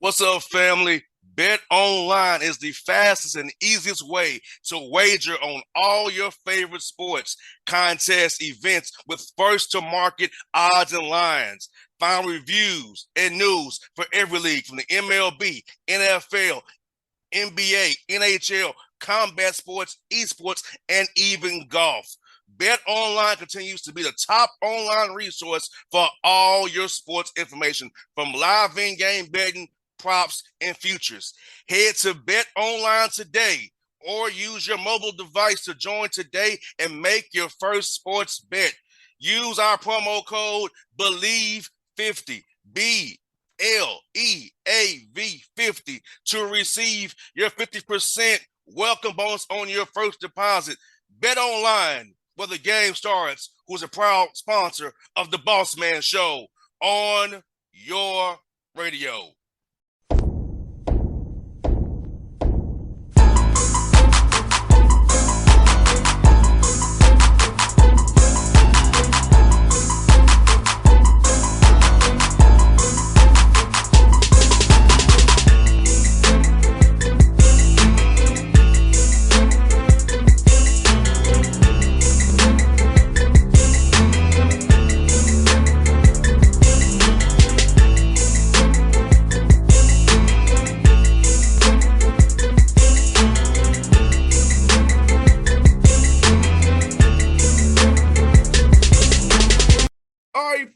What's up, family? Bet online is the fastest and easiest way to wager on all your favorite sports, contests, events with first to market odds and lines. Find reviews and news for every league from the MLB, NFL, NBA, NHL, combat sports, esports, and even golf. Bet Online continues to be the top online resource for all your sports information, from live in-game betting, props, and futures. Head to Bet Online today or use your mobile device to join today and make your first sports bet. Use our promo code BELIEVE50, BLEAV50, to receive your 50% welcome bonus on your first deposit. Bet Online, where the game starts, who's a proud sponsor of the Bossman Show on your radio.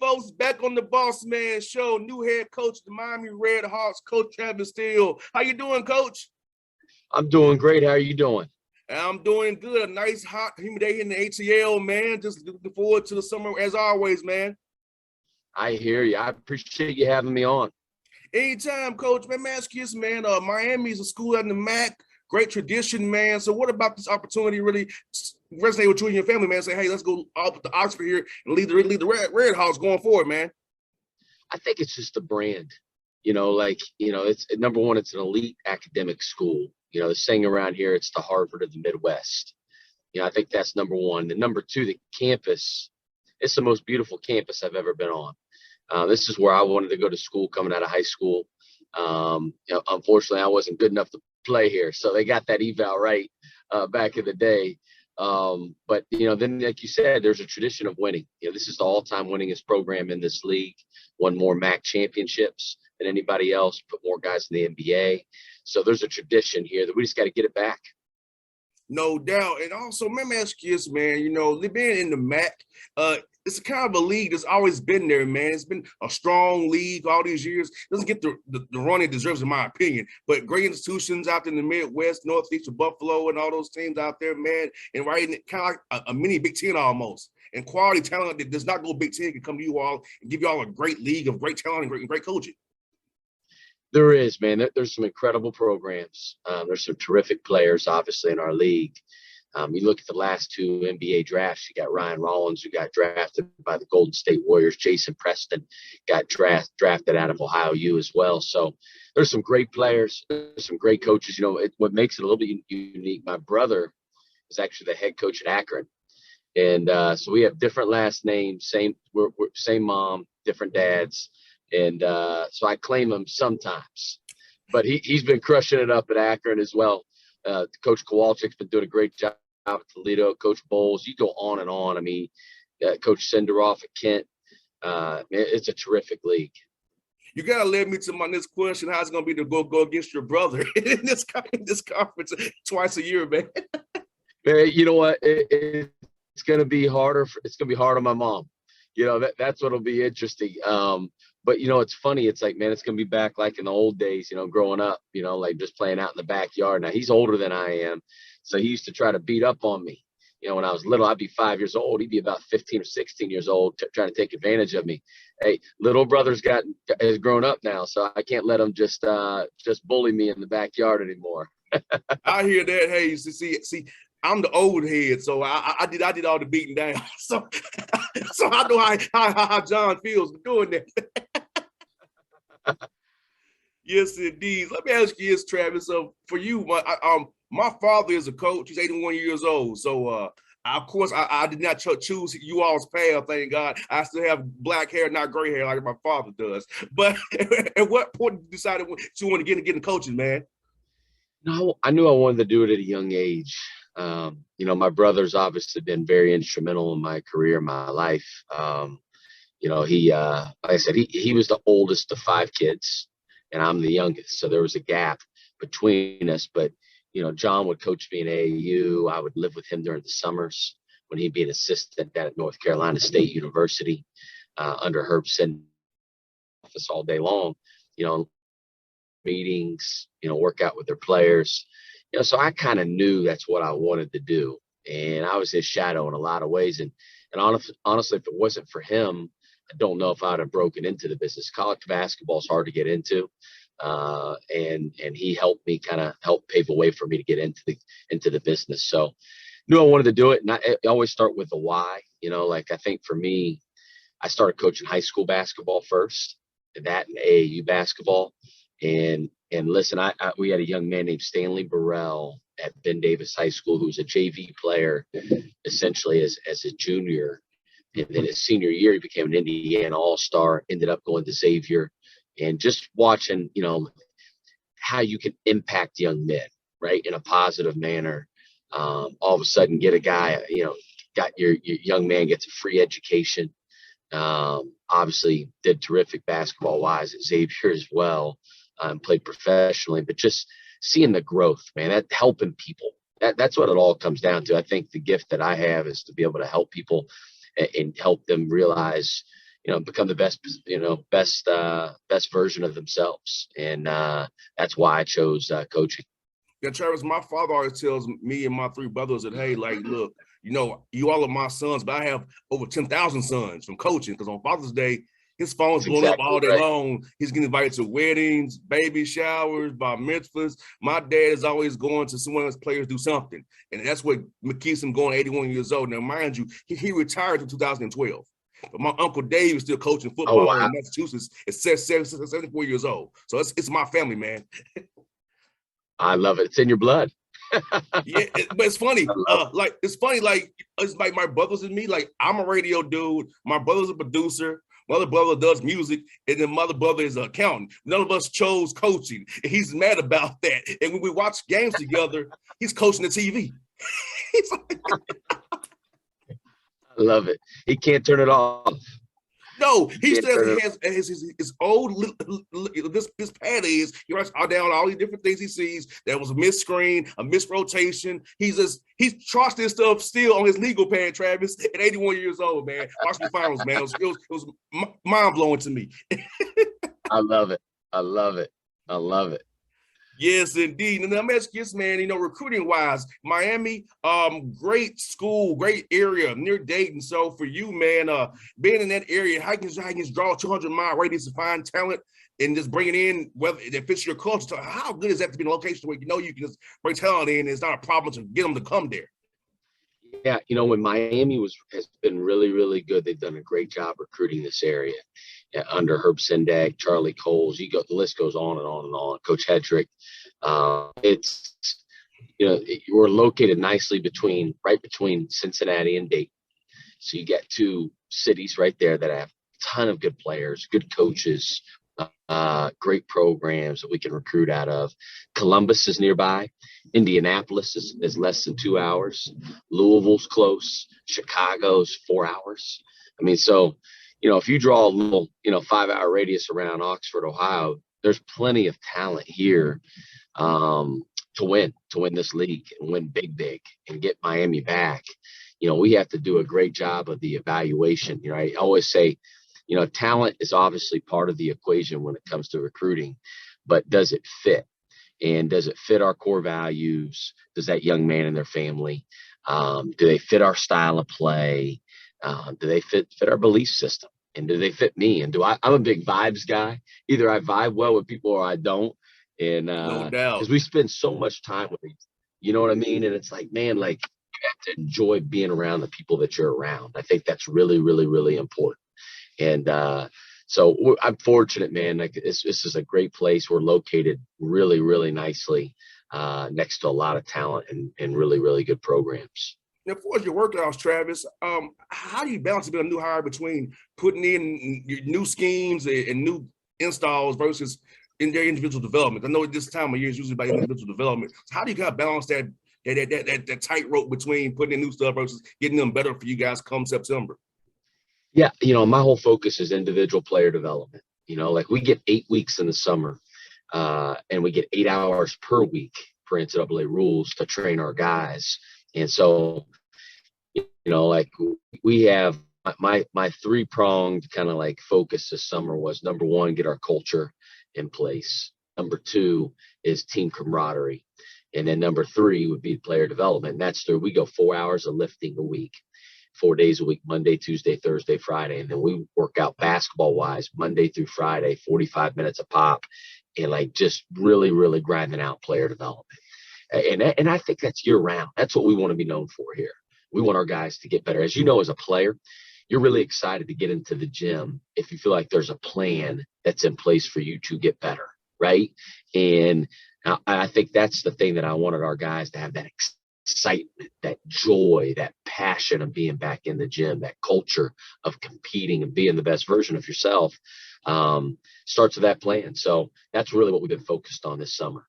Folks, back on the Bossman Show, new head coach of the Miami RedHawks, Coach Travis Steele. How you doing, Coach? I'm doing great. How are you doing? I'm doing good. A nice, hot, humid day in the ATL, man. Just looking forward to the summer as always, man. I hear you. I appreciate you having me on. Anytime, Coach. Man, ask you this, man. Miami's a school out in the MAC. Great tradition, man. So what about this opportunity really resonate with you and your family, man? Say, hey, let's go up to Oxford here and lead the RedHawks going forward, man. I think it's just the brand. It's number one, it's an elite academic school. The saying around here, it's the Harvard of the Midwest. I think that's number one. And number two, the campus, it's the most beautiful campus I've ever been on. This is where I wanted to go to school coming out of high school. Unfortunately, I wasn't good enough to play here, so they got that eval right back in the day. But then, like you said, there's a tradition of winning. This is the all-time winningest program in this league. Won more MAC championships than anybody else. Put more guys in the NBA. So there's a tradition here that we just got to get it back. No doubt. And also, let me ask you this, man. Being in the MAC, it's a kind of a league that's always been there, man. It's been a strong league all these years. It doesn't get the run it deserves, in my opinion. But great institutions out in the Midwest, Northeast of Buffalo, and all those teams out there, man. And right, kind of like a mini Big Ten almost. And quality talent that does not go Big Ten can come to you all and give you all a great league of great talent and great coaching. There is, man. There's some incredible programs. There's some terrific players, obviously, in our league. You look at the last two NBA drafts, you got Ryan Rollins, who got drafted by the Golden State Warriors. Jason Preston got drafted out of Ohio U as well. So there's some great players, there's some great coaches. What makes it a little bit unique, my brother is actually the head coach at Akron. And so we have different last names, we're same mom, different dads. And so I claim him sometimes. But he's been crushing it up at Akron as well. Coach Kowalczyk's been doing a great job at Toledo. Coach Bowles, you go on and on. I mean, Coach Senderoff at Kent. It's a terrific league. You gotta lead me to my next question. How's it gonna be to go against your brother in this conference twice a year, man? Man, you know what? It's gonna be harder. It's gonna be hard on my mom. That's what'll be interesting. But it's funny. It's like, man, it's gonna be back like in the old days. Growing up. Like just playing out in the backyard. Now he's older than I am, so he used to try to beat up on me. When I was little, I'd be 5 years old. He'd be about 15 or 16 years old, trying to take advantage of me. Hey, little brother's has grown up now, so I can't let him just bully me in the backyard anymore. I hear that. Hey, see, I'm the old head, so I did all the beating down. So I know how John feels doing that. Yes, indeed. Let me ask you this, Travis. So for you, my father is a coach. He's 81 years old. So Of course, I did not choose you all's path, thank God. I still have black hair, not gray hair like my father does. But at what point did you decide you want to get into coaching, man? No, I knew I wanted to do it at a young age. My brother's obviously been very instrumental in my career, my life. He, like I said, he was the oldest of 5 kids, and I'm the youngest. So there was a gap between us. But, John would coach me in AAU. I would live with him during the summers when he'd be an assistant down at North Carolina State University under Herb Send office all day long, meetings, work out with their players. So I kind of knew that's what I wanted to do. And I was his shadow in a lot of ways. And honestly, if it wasn't for him, I don't know if I'd have broken into the business. College basketball is hard to get into. And he helped me help pave a way for me to get into the business. So knew I wanted to do it. And I always start with the why, I think for me, I started coaching high school basketball first, and that and AAU basketball. And listen, we had a young man named Stanley Burrell at Ben Davis High School who was a JV player essentially as a junior. And then his senior year, he became an Indiana All-Star, ended up going to Xavier. And just watching, how you can impact young men, right, in a positive manner. All of a sudden get a guy, got your young man gets a free education. Obviously did terrific basketball-wise at Xavier as well. Played professionally, but just seeing the growth, man, that helping people, that's what it all comes down to. I think the gift that I have is to be able to help people and help them realize, become the best version of themselves. And that's why I chose coaching. Yeah, Travis, my father always tells me and my 3 brothers that, hey, like, look, you all are my sons, but I have over 10,000 sons from coaching, because on Father's Day, his phone's blowing up all day long. He's getting invited to weddings, baby showers, bar mitzvahs. My dad is always going to see one of his players do something. And that's what keeps him going 81 years old. Now, mind you, he retired in 2012. But my Uncle Dave is still coaching football in Massachusetts at 74 years old. So it's my family, man. I love it. It's in your blood. Yeah, but it's funny. It's like my brothers and me. Like, I'm a radio dude. My brother's a producer. My other brother does music, and then my other brother is an accountant. None of us chose coaching. And he's mad about that. And when we watch games together, he's coaching the TV. He's like, I love it. He can't turn it off. No, he still has his old this pad is. He writes down all these different things he sees. That was a missed screen, a missed rotation. He's trusted this stuff still on his legal pad, Travis, at 81 years old, man. Watching the finals, man. It was mind blowing to me. I love it. I love it. I love it. Yes, indeed. And I'm asking this, man, recruiting wise, Miami, great school, great area near Dayton. So for you, man, being in that area, how can you draw a 200-mile radius to find talent and just bring it in, whether it fits your culture? So how good is that to be in a location where you can just bring talent in and it's not a problem to get them to come there? Yeah, when Miami has been really, really good. They've done a great job recruiting this area under Herb Sendak, Charlie Coles. The list goes on and on and on. Coach Hedrick. We're located nicely right between Cincinnati and Dayton. So you get 2 cities right there that have a ton of good players, good coaches, great programs that we can recruit out of. Columbus is nearby. Indianapolis is less than 2 hours. Louisville's close. Chicago's 4 hours. I mean, so, if you draw a little, 5-hour radius around Oxford, Ohio, there's plenty of talent here to win this league and win big and get Miami back. We have to do a great job of the evaluation. I always say, talent is obviously part of the equation when it comes to recruiting, but does it fit? And does it fit our core values? Does that young man and their family, do they fit our style of play? Do they fit our belief system? And do they fit me? And I'm a big vibes guy. Either I vibe well with people or I don't. And no doubt, because we spend so much time with each, you know what I mean? And it's like, man, like, you have to enjoy being around the people that you're around. I think that's really, really, really important. And so I'm fortunate, man. Like, this is a great place. We're located really, really nicely next to a lot of talent and really, really good programs. Now, for your workouts, Travis, how do you balance being a new hire between putting in your new schemes and new installs versus in their individual development? I know at this time of year is usually about individual development. So how do you kind of balance that tightrope between putting in new stuff versus getting them better for you guys come September? Yeah, my whole focus is individual player development. Like we get 8 weeks in the summer, and we get 8 hours per week per NCAA rules to train our guys. And so, like we have my three-pronged kind of like focus this summer was, number one, get our culture in place. Number two is team camaraderie. And then number three would be player development. And that's we go 4 hours of lifting a week, 4 days a week, Monday, Tuesday, Thursday, Friday. And then we work out basketball wise, Monday through Friday, 45 minutes a pop, and like just really, really grinding out player development. And I think that's year round. That's what we want to be known for here. We want our guys to get better. As you know, as a player, you're really excited to get into the gym if you feel like there's a plan that's in place for you to get better, right? And I think that's the thing that I wanted our guys to have, that excitement, that joy, that passion of being back in the gym, that culture of competing and being the best version of yourself, starts with that plan. So that's really what we've been focused on this summer.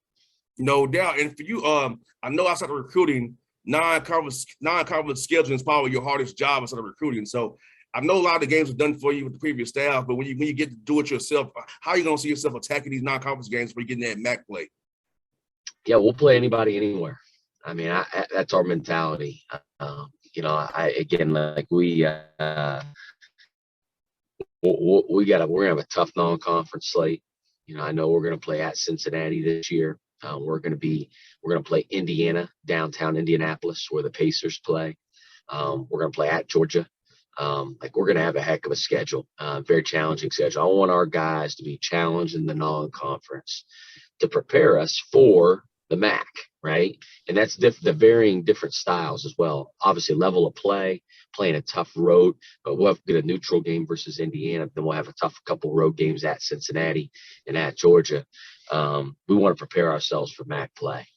No doubt. And for you, I know outside of recruiting, non-conference scheduling is probably your hardest job outside of recruiting. So I know a lot of the games are done for you with the previous staff, but when you get to do it yourself, how are you going to see yourself attacking these non-conference games where you're getting that MAC play? Yeah, we'll play anybody anywhere. I mean, that's our mentality. We're gonna have a tough non-conference slate. I know we're gonna play at Cincinnati this year. We're gonna play Indiana, downtown Indianapolis, where the Pacers play. We're gonna play at Georgia. We're gonna have a heck of a schedule, very challenging schedule. I want our guys to be challenged in the non-conference to prepare us for the MAC, right? And that's the varying different styles as well. Obviously, level of play, playing a tough road, but we'll have to get a neutral game versus Indiana. Then we'll have a tough couple road games at Cincinnati and at Georgia. We want to prepare ourselves for MAC play.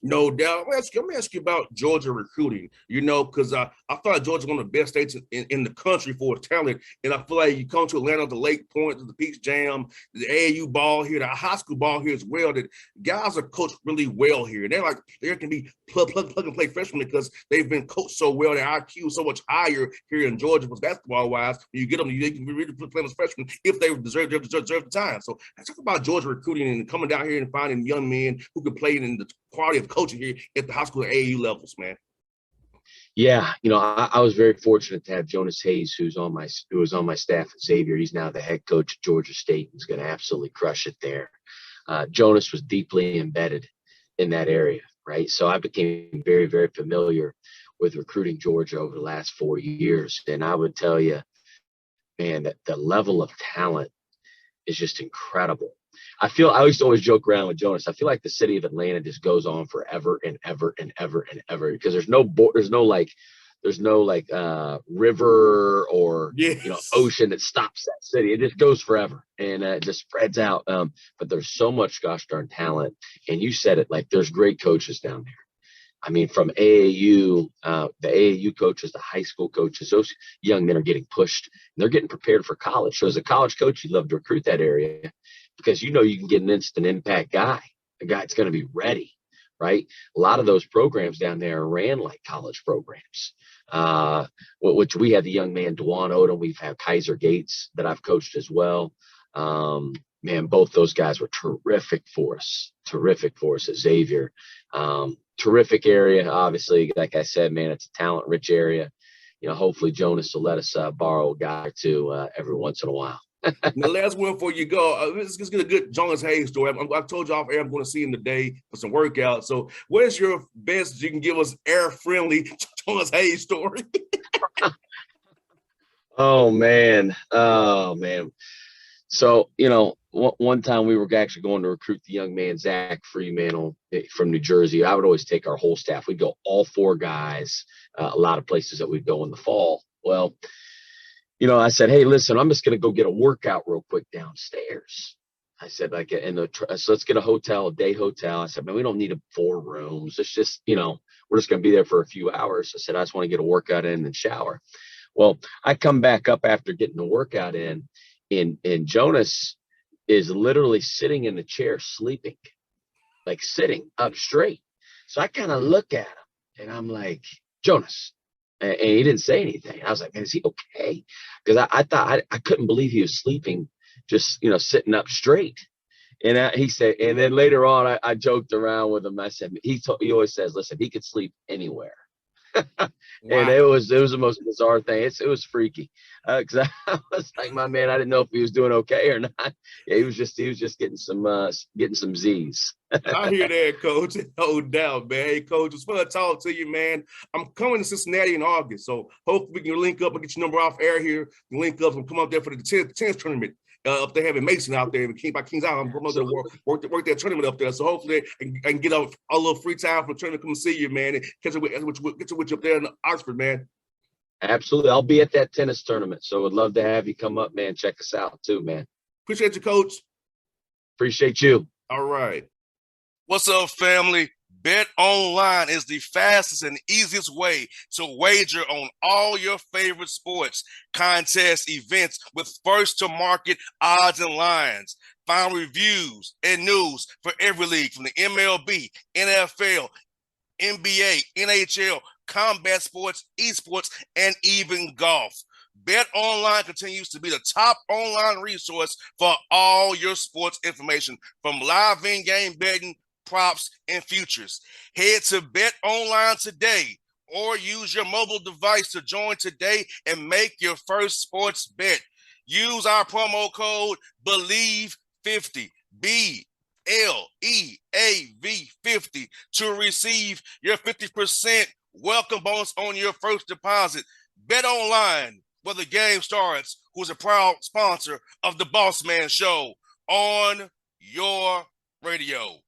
No doubt. Let me ask you about Georgia recruiting, because I feel like Georgia is one of the best states in the country for talent. And I feel like you come to Atlanta, the Lake Point, the Peach Jam, the AAU ball here, the high school ball here as well, that guys are coached really well here. They can be plug and play freshmen because they've been coached so well. Their IQ is so much higher here in Georgia basketball-wise. When you get them, they can really play as freshmen if they deserve the time. So let's talk about Georgia recruiting and coming down here and finding young men who can play in the quality of coaching here at the high school and AAU levels, man. Yeah, I was very fortunate to have Jonas Hayes, who was on my staff at Xavier. He's now the head coach at Georgia State. He's going to absolutely crush it there. Jonas was deeply embedded in that area, right? So I became very, very familiar with recruiting Georgia over the last 4 years. And I would tell you, man, that the level of talent is just incredible. I used to always joke around with Jonas. I feel like the city of Atlanta just goes on forever and ever and ever and ever, because there's no river or ocean that stops that city. It just goes forever, and it just spreads out. But there's so much gosh darn talent, and you said it, like there's great coaches down there. I mean, from AAU, the AAU coaches, the high school coaches, those young men are getting pushed, and they're getting prepared for college. So as a college coach, you'd love to recruit that area, because you can get an instant impact guy, a guy that's going to be ready, right? A lot of those programs down there ran like college programs, which we had the young man, Dewan Odom. We've had Kaiser Gates that I've coached as well. Man, both those guys were terrific for us at Xavier. Terrific area, obviously. Like I said, man, it's a talent-rich area. Hopefully Jonas will let us borrow a guy or two every once in a while. The last one before you go, let's get a good Jonas Hayes story. I've told you off air I'm going to see him today for some workouts. So what is your best you can give us air-friendly Jonas Hayes story? Oh, man. So, one time we were actually going to recruit the young man, Zach Freeman from New Jersey. I would always take our whole staff. We'd go all 4 guys, a lot of places that we'd go in the fall. Well, I said, hey, listen, I'm just going to go get a workout real quick downstairs. I said, like, so let's get a day hotel. I said, man, we don't need 4 rooms. It's just, we're just going to be there for a few hours. I said, I just want to get a workout in and shower. Well, I come back up after getting the workout in, and Jonas is literally sitting in the chair sleeping, like sitting up straight. So I kind of look at him and I'm like, Jonas. And he didn't say anything. I was like, man, is he okay? Because I thought I couldn't believe he was sleeping, just, sitting up straight. And he said, and then later on, I joked around with him. I said, he always says, listen, he could sleep anywhere. And Wow. it was the most bizarre thing. It was freaky, because I was like, my man, I didn't know if he was doing okay or not. Yeah, he was just getting some Z's. I hear that, Coach. No doubt, man. Hey, Coach, it's fun to talk to you, man. I'm coming to Cincinnati in August, so hopefully we can link up and get your number off air here. Link up and come up there for the tennis tournament. Up there having Mason out there, King by Kings out. I'm going to work that tournament up there. So hopefully I can get a little free time for the tournament to come see you, man, and get you up there in Oxford, man. Absolutely. I'll be at that tennis tournament. So would love to have you come up, man. Check us out too, man. Appreciate you, Coach. Appreciate you. All right. What's up, family? Bet Online is the fastest and easiest way to wager on all your favorite sports, contests, events with first-to-market odds and lines. Find reviews and news for every league from the MLB, NFL, NBA, NHL, combat sports, esports, and even golf. Bet Online continues to be the top online resource for all your sports information, from live in-game betting, props, and futures. Head to Bet Online today or use your mobile device to join today and make your first sports bet. Use our promo code BELIEVE50, BLEAV50, to receive your 50% welcome bonus on your first deposit. Bet Online, where the game starts, who's a proud sponsor of the Bossman Show on your radio.